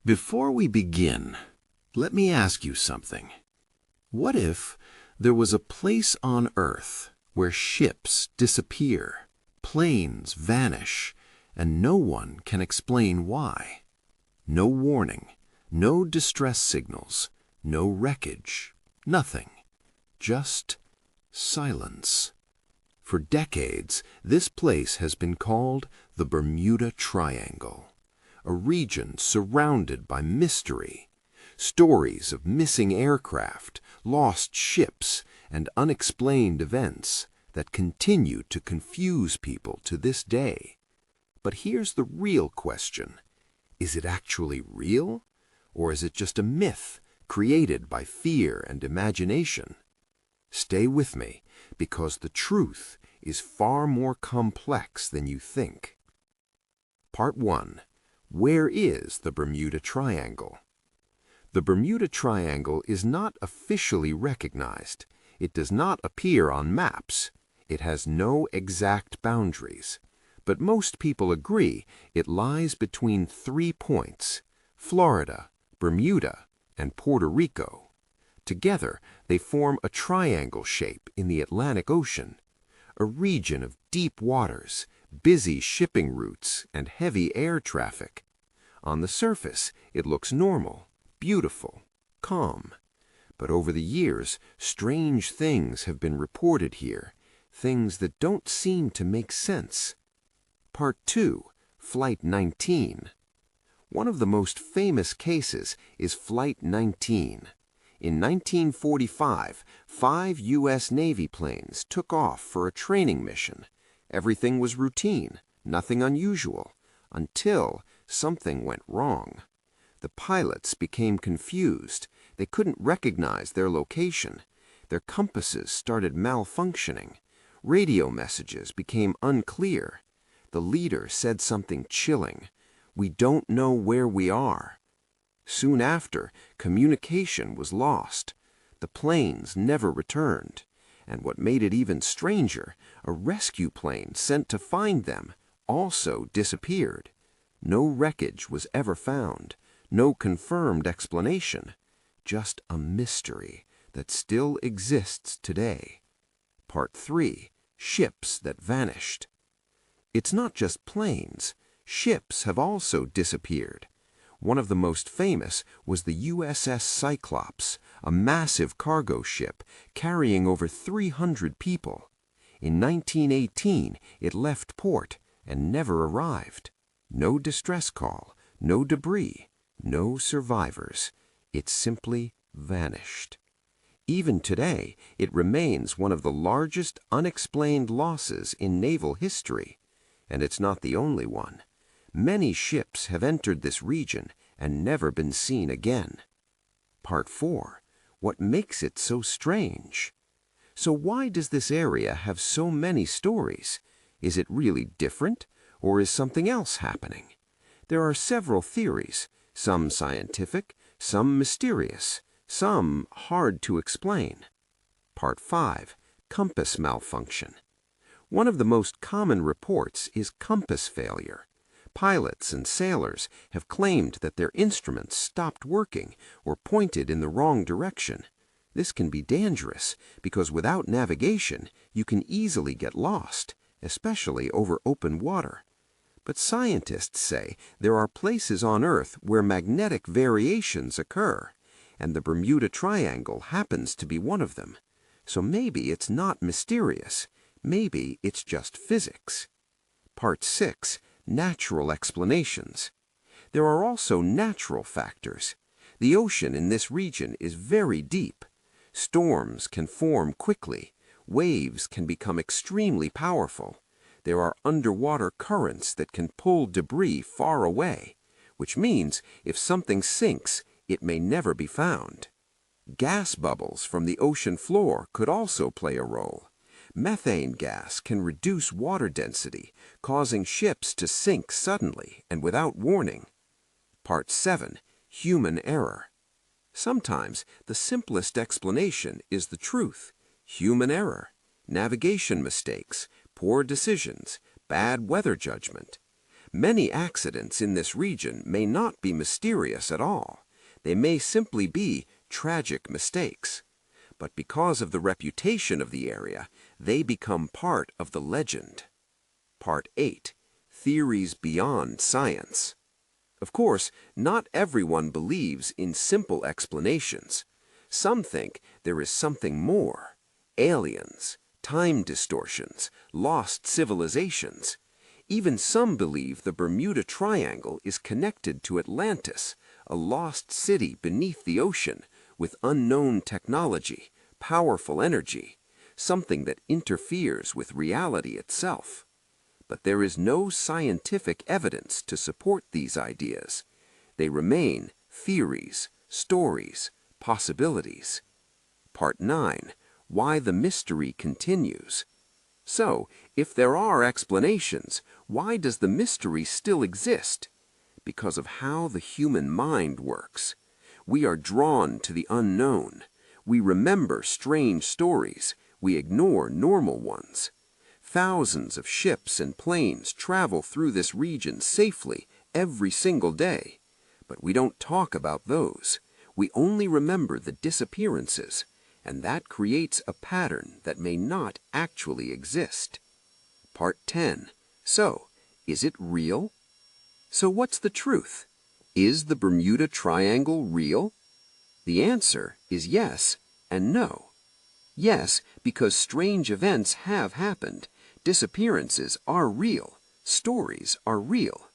Before we begin, let me ask you something. What if there was a place on Earth where ships disappear, planes vanish, and no one can explain why? No warning, no distress signals, no wreckage, nothing. Just silence. For decades, this place has been called the Bermuda Triangle, a region surrounded by mystery. Stories of missing aircraft, lost ships, and unexplained events that continue to confuse people to this day. But here's the real question. Is it actually real? Or is it just a myth created by fear and imagination? Stay with me, because the truth is far more complex than you think. Part 1. Where is the Bermuda Triangle? The Bermuda Triangle is not officially recognized. It does not appear on maps. It has no exact boundaries. But most people agree it lies between 3 points: Florida, Bermuda, and Puerto Rico. Together, they form a triangle shape in the Atlantic Ocean, a region of deep waters, busy shipping routes, and heavy air traffic. On the surface, it looks normal, beautiful, calm. But over the years, strange things have been reported here, things that don't seem to make sense. Part 2. Flight 19. One of the most famous cases is Flight 19. In 1945, 5 U.S. Navy planes took off for a training mission. Everything was routine, nothing unusual, until something went wrong. The pilots became confused. They couldn't recognize their location. Their compasses started malfunctioning. Radio messages became unclear. The leader said something chilling. "We don't know where we are." Soon after, communication was lost. The planes never returned. And what made it even stranger, a rescue plane sent to find them also disappeared. No wreckage was ever found, no confirmed explanation, just a mystery that still exists today. Part 3. Ships that vanished. It's not just planes. Ships have also disappeared. One of the most famous was the USS Cyclops, a massive cargo ship carrying over 300 people. In 1918, it left port and never arrived. No distress call, no debris, no survivors. It simply vanished. Even today, it remains one of the largest unexplained losses in naval history. And it's not the only one. Many ships have entered this region and never been seen again. Part 4. What makes it so strange? So why does this area have so many stories? Is it really different, or is something else happening? There are several theories, some scientific, some mysterious, some hard to explain. Part 5. Compass malfunction. One of the most common reports is compass failure. Pilots and sailors have claimed that their instruments stopped working or pointed in the wrong direction. This can be dangerous because without navigation, you can easily get lost, especially over open water. But scientists say there are places on Earth where magnetic variations occur, and the Bermuda Triangle happens to be one of them. So maybe it's not mysterious. Maybe it's just physics. Part 6. Natural explanations. There are also natural factors. The ocean in this region is very deep. Storms can form quickly. Waves can become extremely powerful. There are underwater currents that can pull debris far away, which means if something sinks, it may never be found. Gas bubbles from the ocean floor could also play a role. Methane gas can reduce water density, causing ships to sink suddenly and without warning. Part 7. Human error. Sometimes the simplest explanation is the truth. Human error, navigation mistakes, poor decisions, bad weather judgment. Many accidents in this region may not be mysterious at all. They may simply be tragic mistakes. But because of the reputation of the area, they become part of the legend. Part 8. Theories beyond science. Of course, not everyone believes in simple explanations. Some think there is something more. Aliens, time distortions, lost civilizations. Even some believe the Bermuda Triangle is connected to Atlantis, a lost city beneath the ocean with unknown technology, powerful energy, something that interferes with reality itself. But there is no scientific evidence to support these ideas. They remain theories, stories, possibilities. Part 9. Why the mystery continues. So, if there are explanations, why does the mystery still exist? Because of how the human mind works. We are drawn to the unknown. We remember strange stories. We ignore normal ones. Thousands of ships and planes travel through this region safely every single day. But we don't talk about those. We only remember the disappearances, and that creates a pattern that may not actually exist. Part 10. So, is it real? So what's the truth? Is the Bermuda Triangle real? The answer is yes and no. Yes, because strange events have happened. Disappearances are real. Stories are real.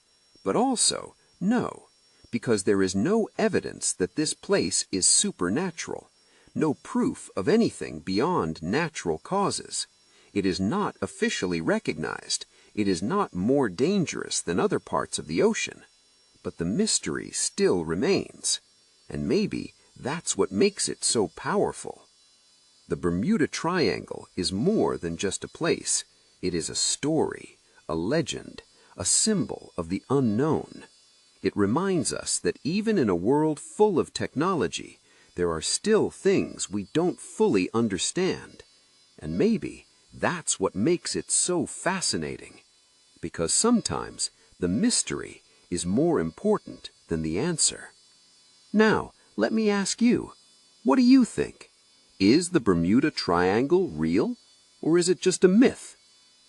But also, no, because there is no evidence that this place is supernatural. No proof of anything beyond natural causes. It is not officially recognized. It is not more dangerous than other parts of the ocean. But the mystery still remains. And maybe that's what makes it so powerful. The Bermuda Triangle is more than just a place. It is a story, a legend, a symbol of the unknown. It reminds us that even in a world full of technology, there are still things we don't fully understand. And maybe that's what makes it so fascinating. Because sometimes the mystery is more important than the answer. Now, let me ask you, what do you think? Is the Bermuda Triangle real, or is it just a myth?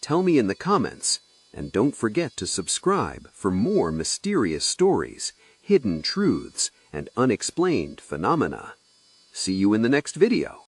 Tell me in the comments, and don't forget to subscribe for more mysterious stories, hidden truths, and unexplained phenomena. See you in the next video.